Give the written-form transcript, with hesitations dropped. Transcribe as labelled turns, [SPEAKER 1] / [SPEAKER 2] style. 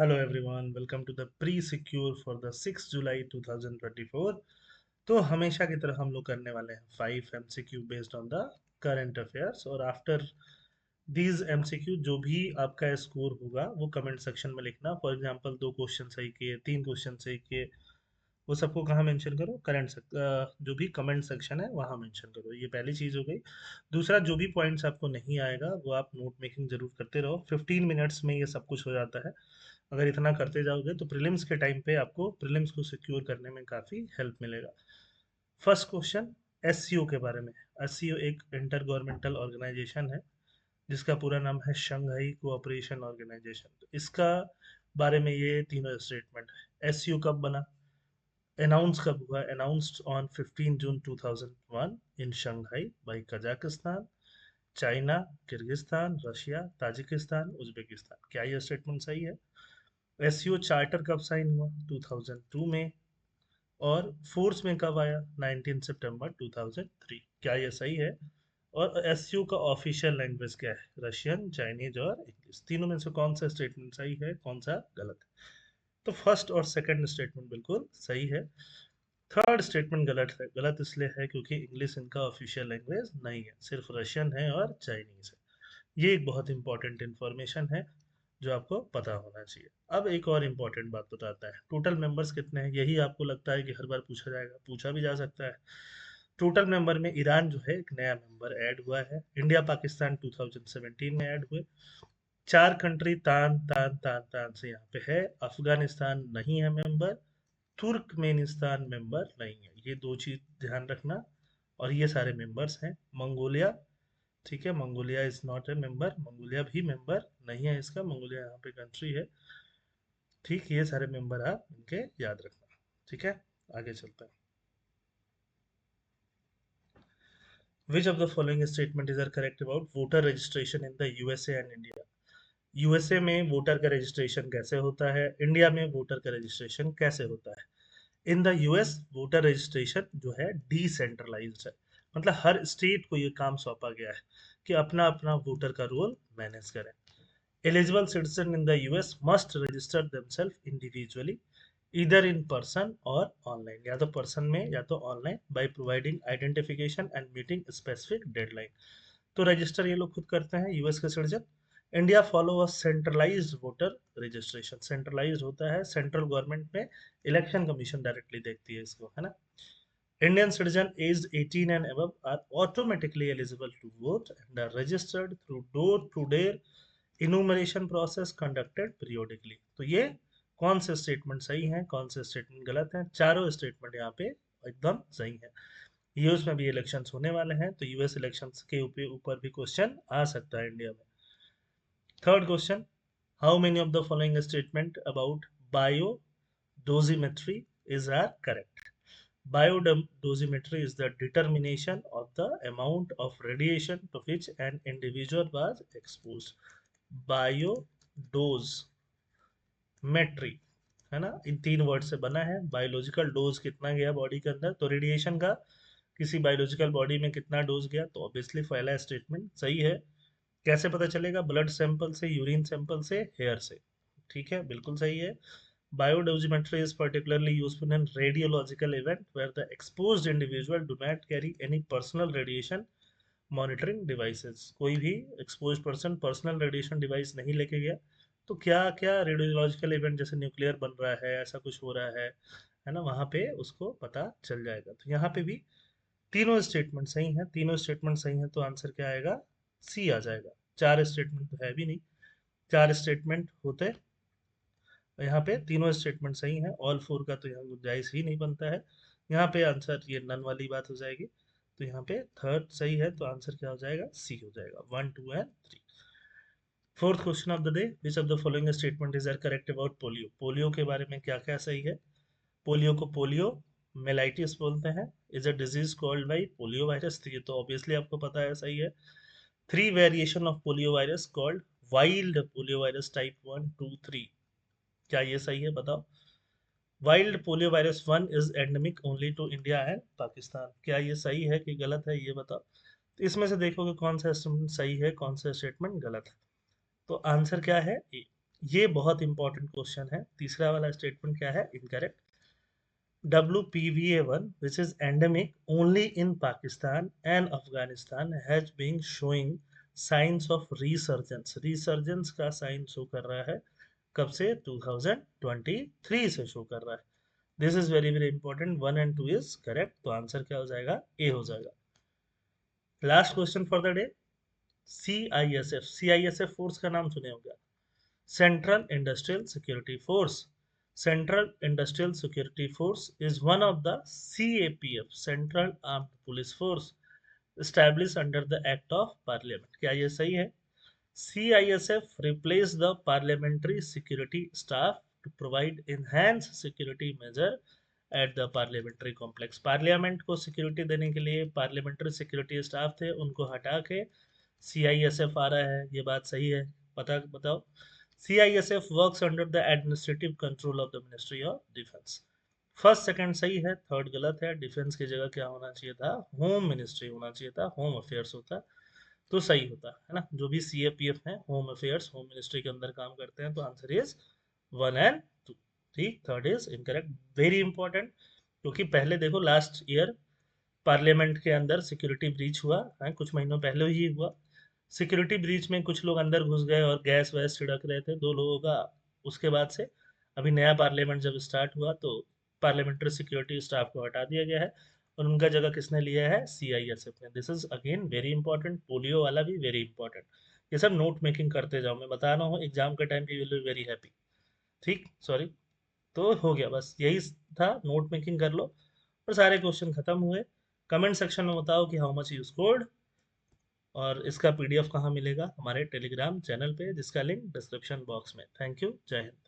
[SPEAKER 1] Hello everyone, welcome to the pre secure for the 6 July 2024। तो हमेशा की तरह हम लोग करने वाले हैं 5 MCQ based on the current affairs. और आफ्टर दीज MCQ जो भी आपका स्कोर होगा वो कमेंट सेक्शन में लिखना। फॉर एग्जांपल 2 क्वेश्चन सही किए, 3 क्वेश्चन सही किए, वो सबको कहाँ मेंशन करो? जो भी कमेंट सेक्शन है वहाँ मेंशन करो। ये पहली चीज़ हो गई। दूसरा, जो भी पॉइंट्स आपको नहीं आएगा वो आप नोट मेकिंग जरूर करते रहो। 15 मिनट्स में ये सब कुछ हो जाता है। अगर इतना करते जाओगे तो प्रीलिम्स के टाइम पे आपको प्रीलिम्स को सिक्योर करने में काफ़ी हेल्प मिलेगा। फर्स्ट क्वेश्चन एससीओ के बारे में। एससीओ एक इंटर गवर्नमेंटल ऑर्गेनाइजेशन है जिसका पूरा नाम है शंघाई कोऑपरेशन ऑर्गेनाइजेशन। तो इसका बारे में ये तीनों स्टेटमेंट है। एससीओ कब बना, अनाउंस कब हुआ? Announced on 15 June 2001 in Shanghai by Kazakhstan, China, Kyrgyzstan, Russia, Tajikistan, Uzbekistan. क्या ये स्टेटमेंट सही है? एससीओ चार्टर कब साइन हुआ? 2002 में। और फोर्स में कब आया? 19 सितंबर 2003। क्या ये सही है? और एससीओ का ऑफिशियल लैंग्वेज क्या है? रशियन, चाइनीज और इंग्लिश। तीनों में से कौन सा स्टेटमेंट सही है, कौन सा गलत है? तो फर्स्ट और सेकंड स्टेटमेंट बिल्कुल सही है। थर्ड स्टेटमेंट गलत है। गलत इसलिए है क्योंकि इंग्लिश इनका ऑफिशियल लैंग्वेज नहीं है, सिर्फ रशियन है और चाइनीज है। ये एक बहुत इंपॉर्टेंट इंफॉर्मेशन है जो आपको पता होना चाहिए। अब एक और इम्पोर्टेंट बात बताता है, टोटल मेंबर्स कितने हैं? यही आपको लगता है कि हर बार पूछा जाएगा, पूछा भी जा सकता है। टोटल मेंबर में ईरान जो है एक नया मेंबर ऐड हुआ है। इंडिया पाकिस्तान 2017 में ऐड हुए। चार कंट्री तान तान तान तान से यहाँ पे है। अफगानिस्तान नहीं है मेंबर, तुर्कमेनिस्तान मेंबर नहीं है। ये दो चीज ध्यान रखना। और ये सारे मेंबर्स हैं। मंगोलिया, ठीक है, Mongolia is not a member, Mongolia भी मेंबर नहीं है इसका, मंगोलिया यहाँ पे कंट्री है। ठीक, ये सारे मेंबर आप इनके याद रखना। ठीक है, आगे चलते हैं। Which of the following statement is are correct about voter registration in the USA and India? USA में वोटर का रजिस्ट्रेशन कैसे होता है, इंडिया में वोटर का रजिस्ट्रेशन कैसे होता है? In the US voter registration जो है डिसेंट्रलाइज्ड है। मतलब हर स्टेट को ये काम सौंपा गया है कि अपना अपना वोटर का रोल मैनेज करें। Eligible citizens in the US must register themselves individually either in person or online, या तो पर्सन में या तो online, by providing identification and meeting specific deadline। तो रजिस्टर ये लोग खुद करते हैं, यूएस के citizen. India follow a centralised voter registration. Centralised होता है, सेंट्रल गवर्नमेंट में इलेक्शन कमीशन डायरेक्टली देखती है इसको, है ना। Indian citizen aged 18 and above are automatically eligible to vote and are registered through door-to-door enumeration process conducted periodically। तो ये कौन से स्टेटमेंट सही हैं, कौन से स्टेटमेंट गलत हैं? चारों स्टेटमेंट यहाँ पे एकदम सही है। यूएस में भी इलेक्शंस होने वाले हैं, तो यूएस इलेक्शंस के ऊपर भी क्वेश्चन आ सकता है इंडिया में। Third question, how many of the following statement about bio dosimetry is are correct? Biodosimetry is the determination of the amount of radiation to which an individual was exposed. Biodosimetry, है ना, इन तीन word से बना है। Biological dose कितना गया body के अंदर, तो रेडिएशन का किसी बायोलॉजिकल बॉडी में कितना डोज गया, तो ऑब्वियसली पहला स्टेटमेंट सही है। कैसे पता चलेगा? ब्लड सैंपल से, यूरिन सैंपल से, हेयर से। ठीक है, बिल्कुल सही है। Biodosimetry is particularly useful in radiological event where the exposed individual do not carry any personal radiation monitoring devices। कोई भी exposed person personal radiation device नहीं लेके गया, तो क्या क्या रेडियोलॉजिकल इवेंट जैसे न्यूक्लियर बन रहा है, ऐसा कुछ हो रहा है ना, वहाँ पे उसको पता चल जाएगा। तो यहाँ पे भी तीनों स्टेटमेंट सही हैं, तीनों स्टेटमेंट सही हैं, तो आंसर क्या आएगा? सी आ जाएगा। चार स्टेटमेंट तो है भी नहीं, चार स्टेटमेंट होते। यहाँ पे तीनों स्टेटमेंट सही हैं, ऑल फोर का तो यहाँ गुंजाइश ही नहीं बनता है। यहाँ पे आंसर ये नन वाली बात हो जाएगी। तो यहाँ पे थर्ड सही है, तो आंसर क्या हो जाएगा? सी हो जाएगा, 1 2 and 3। Fourth question of the day, which of the following statement is are correct about polio? Polio के बारे में क्या क्या सही है? पोलियो को पोलियो मेलाइटिस बोलते हैं, is a disease called by polio virus. तो ये तो ऑब्वियसली आपको पता है, सही है। Three variation of polio virus called wild polio virus type 1 2 3। क्या ये सही है, बताओ? Wild polio virus 1 is endemic only to India and Pakistan. क्या ये सही है कि गलत है, ये बताओ। तो इसमें से देखोगे कौन सा स्टेटमेंट सही है, कौन सा स्टेटमेंट गलत है। तो आंसर क्या है? ए। ये बहुत इंपॉर्टेंट क्वेश्चन है। तीसरा वाला स्टेटमेंट क्या है? Incorrect. WPVA1, which is endemic only in Pakistan and Afghanistan, has been showing signs of resurgence. Resurgence का साइन शो कर रहा है कब से? 2023 से शो कर रहा है। This is very very important. 1 and 2 is correct, तो आंसर क्या हो जाएगा? ए हो जाएगा। Last question for the day. CISF, CISF force का नाम सुने होंगे। Central Industrial Security Force. Central Industrial Security Force is one of the CAPF, Central Armed Police Force, established under the Act of Parliament. क्या ये सही है? CISF replaced the parliamentary security staff to provide enhanced security measure at the parliamentary complex. Parliament को security देने के लिए parliamentary security staff थे, उनको हटा के CISF आ रहा है। ये बात सही है? पता बताओ। CISF works under the administrative control of the ministry of defence. First second सही है, थर्ड गलत है। डिफेंस की जगह क्या होना चाहिए था? होम मिनिस्ट्री होना चाहिए था, होम अफेयर्स होता तो सही होता है ना। जो भी CAPF है, होम अफेयर्स, होम मिनिस्ट्री के अंदर काम करते हैं, तो आंसर इज 1 and 2। ठीक, third is incorrect. Very important, क्योंकि पहले देखो लास्ट ईयर पार्लियामेंट के अंदर सिक्योरिटी ब्रीच हुआ है, कुछ महीनों पहले ही हुआ। सिक्योरिटी ब्रीच में कुछ लोग अंदर घुस गए और गैस वैस छिड़क रहे थे 2 लोगों का। उसके बाद से अभी नया पार्लियामेंट जब स्टार्ट हुआ तो पार्लियामेंट्री सिक्योरिटी स्टाफ को हटा दिया गया है और उनका जगह किसने लिया है? CISF ने। This is again very important. Polio वाला भी वेरी इंपॉर्टेंट। ये सब नोट मेकिंग करते जाओ, मैं बता रहा हूँ एग्जाम के टाइम पे you will be very happy. ठीक, सॉरी। तो हो गया, बस यही था, नोट मेकिंग कर लो और सारे क्वेश्चन खत्म हुए। कमेंट सेक्शन में बताओ कि हाउ मच यू स्कोर्ड, और इसका PDF कहाँ मिलेगा? हमारे टेलीग्राम चैनल पे, जिसका लिंक डिस्क्रिप्शन बॉक्स में। थैंक यू, जय हिंद।